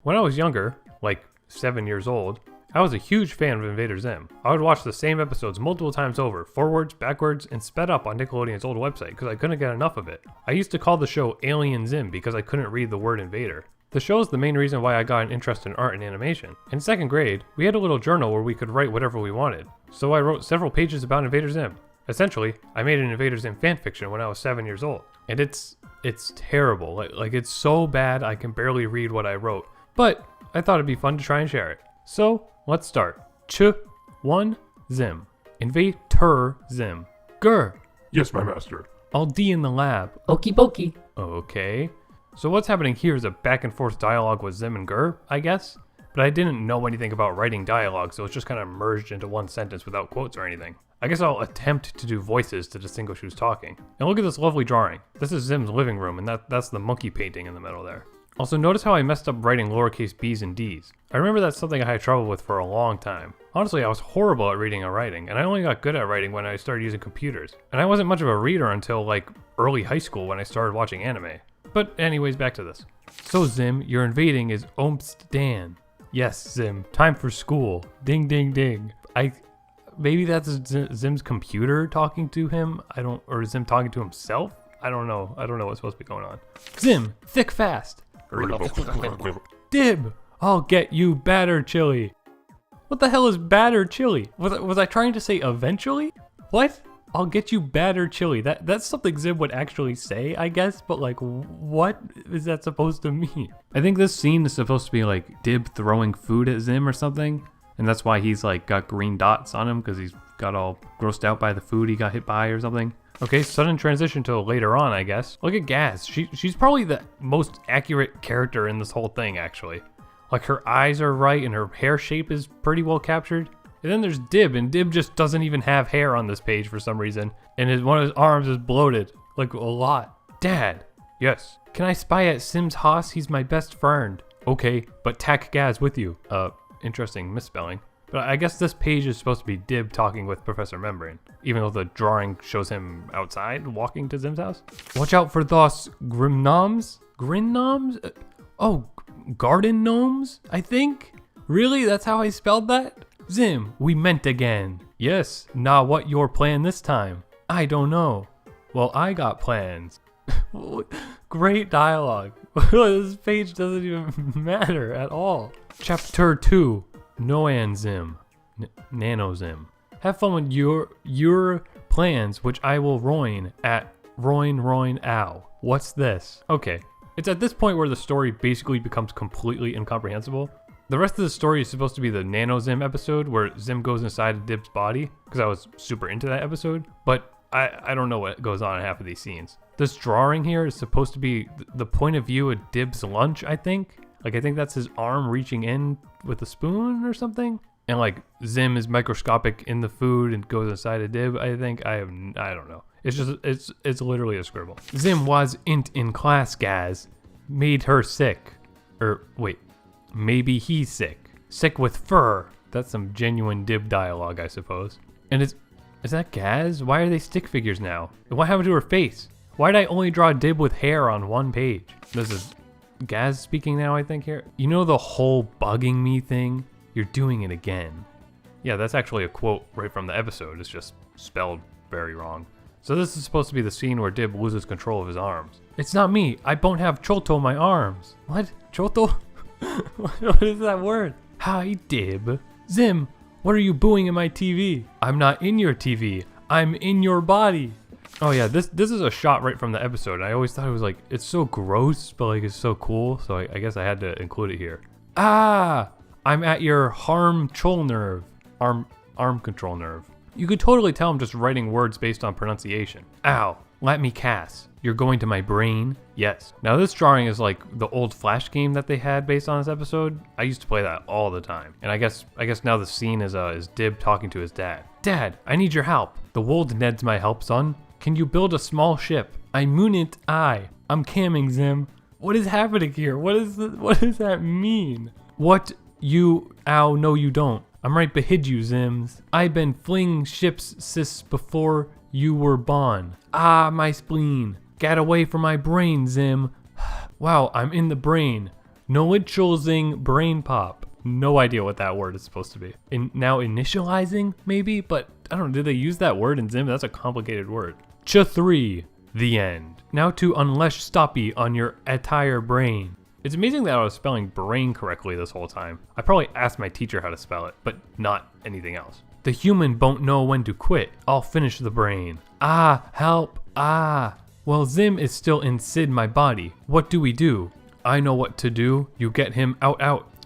When I was younger, like 7 years old, I was a huge fan of Invader Zim. I would watch the same episodes multiple times over, forwards, backwards, and sped up on Nickelodeon's old website because I couldn't get enough of it. I used to call the show Alien Zim because I couldn't read the word invader. The show is the main reason why I got an interest in art and animation. In 2nd grade, we had a little journal where we could write whatever we wanted, so I wrote several pages about Invader Zim. Essentially, I made an Invader Zim fanfiction when I was 7 years old, and it's terrible. Like it's so bad I can barely read what I wrote, but I thought it'd be fun to try and share it. So, let's start. Ch-1 Zim. Invader Zim. Grr. Yes, my master. All D in the lab. Okie dokie. Okay. So what's happening here is a back and forth dialogue with Zim and Grr, I guess? But I didn't know anything about writing dialogue, so it's just kind of merged into one sentence without quotes or anything. I guess I'll attempt to do voices to distinguish who's talking. And look at this lovely drawing. This is Zim's living room, and that's the monkey painting in the middle there. Also, notice how I messed up writing lowercase b's and d's. I remember that's something I had trouble with for a long time. Honestly, I was horrible at reading and writing, and I only got good at writing when I started using computers. And I wasn't much of a reader until like early high school when I started watching anime. But anyways, back to this. So Zim, your invading is Omst Dan. Yes, Zim, time for school. Ding ding ding. Maybe that's Zim's computer talking to him. Or Zim talking to himself? I don't know what's supposed to be going on. Zim, thick fast. Dib, I'll get you batter chili. What the hell is batter chili? Was I trying to say eventually? What? I'll get you batter chili. That's something Zim would actually say, I guess, but like, what is that supposed to mean? I think this scene is supposed to be like Dib throwing food at Zim or something. And that's why he's like got green dots on him, because he's got all grossed out by the food he got hit by or something. Okay, sudden transition to later on, I guess. Look at Gaz. She's probably the most accurate character in this whole thing, actually. Like, her eyes are right and her hair shape is pretty well captured. And then there's Dib, and Dib just doesn't even have hair on this page for some reason. And one of his arms is bloated. Like, a lot. Dad. Yes. Can I spy at Sim's house? He's my best friend. Okay, but tack Gaz with you. Interesting misspelling. But I guess this page is supposed to be Dib talking with Professor Membrane, even though the drawing shows him outside walking to Zim's house. Watch out for those grimnoms? Grinnoms? Garden gnomes, I think? Really? That's how I spelled that? Zim, we meant again. Yes, now what your plan this time? I don't know. Well, I got plans. Great dialogue. This page doesn't even matter at all. Chapter 2. Noan Zim. Nano Zim. Have fun with your plans, which I will roin at roin ow. What's this? Okay. It's at this point where the story basically becomes completely incomprehensible. The rest of the story is supposed to be the Nano Zim episode where Zim goes inside of Dib's body, because I was super into that episode, but I don't know what goes on in half of these scenes. This drawing here is supposed to be the point of view of Dib's lunch, I think. Like, I think that's his arm reaching in with a spoon or something. And like, Zim is microscopic in the food and goes inside of Dib, I think. I don't know. It's literally a scribble. Zim was in class, Gaz. Made her sick. Wait, maybe he's sick. Sick with fur. That's some genuine Dib dialogue, I suppose. And is that Gaz? Why are they stick figures now? And what happened to her face? Why did I only draw Dib with hair on one page? This is Gaz speaking now, I think, here. You know the whole bugging me thing? You're doing it again. Yeah, that's actually a quote right from the episode. It's just spelled very wrong. So this is supposed to be the scene where Dib loses control of his arms. It's not me. I don't have Choto in my arms. What? Choto? What is that word? Hi, Dib. Zim, what are you booing in my TV? I'm not in your TV. I'm in your body. Oh yeah, this is a shot right from the episode. I always thought it was like, it's so gross, but like it's so cool. So I guess I had to include it here. Ah, I'm at your arm control nerve. Arm control nerve. You could totally tell I'm just writing words based on pronunciation. Ow, let me cast. You're going to my brain? Yes. Now this drawing is like the old Flash game that they had based on this episode. I used to play that all the time. And I guess now the scene is Dib talking to his dad. Dad, I need your help. The world needs my help, son. Can you build a small ship? I'm camming, Zim. What is happening here? What does that mean? What you, ow, no you don't. I'm right behid you, Zims. I been fling ships sis before you were born. Ah, my spleen. Get away from my brain, Zim. Wow, I'm in the brain. Initializing brain pop. No idea what that word is supposed to be. Now initializing, maybe? But I don't know, did they use that word in Zim? That's a complicated word. Ch3, the end. Now to unleash stoppy on your entire brain. It's amazing that I was spelling brain correctly this whole time. I probably asked my teacher how to spell it, but not anything else. The human won't know when to quit. I'll finish the brain. Ah, help, ah. Well, Zim is still inside my body. What do we do? I know what to do. You get him out.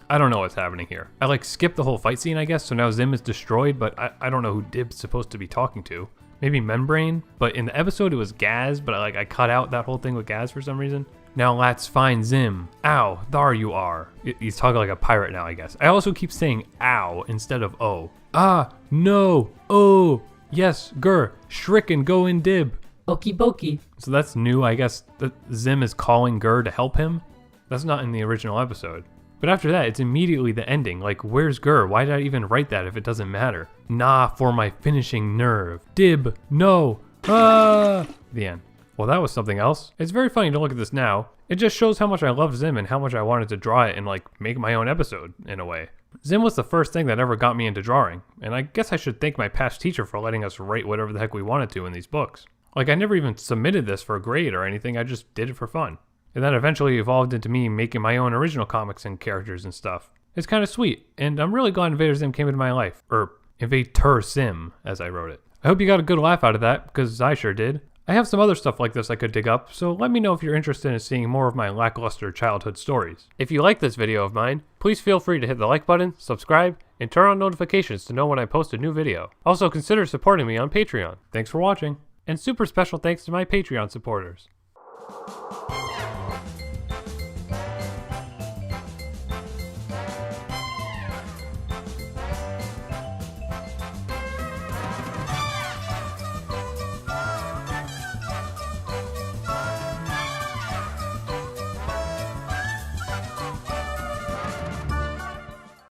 I don't know what's happening here. I like skipped the whole fight scene, I guess, so now Zim is destroyed, but I don't know who Dib's supposed to be talking to. Maybe Membrane, but in the episode it was Gaz, but I cut out that whole thing with Gaz for some reason. Now let's find Zim. Ow, there you are. He's talking like a pirate now, I guess. I also keep saying ow instead of oh. Ah, no, oh, yes, grr, shriek and go in Dib. Okie bokie. So that's new, I guess, that Zim is calling Gur to help him. That's not in the original episode. But after that, it's immediately the ending. Like, where's Gur? Why did I even write that if it doesn't matter? Nah, for my finishing nerve. Dib, no, ah! The end. Well, that was something else. It's very funny to look at this now. It just shows how much I love Zim and how much I wanted to draw it and like make my own episode, in a way. Zim was the first thing that ever got me into drawing, and I guess I should thank my past teacher for letting us write whatever the heck we wanted to in these books. Like, I never even submitted this for a grade or anything, I just did it for fun. And that eventually evolved into me making my own original comics and characters and stuff. It's kind of sweet, and I'm really glad Invader Zim came into my life. Or Invader Zim, as I wrote it. I hope you got a good laugh out of that, because I sure did. I have some other stuff like this I could dig up, so let me know if you're interested in seeing more of my lackluster childhood stories. If you like this video of mine, please feel free to hit the like button, subscribe, and turn on notifications to know when I post a new video. Also consider supporting me on Patreon. Thanks for watching, and super special thanks to my Patreon supporters.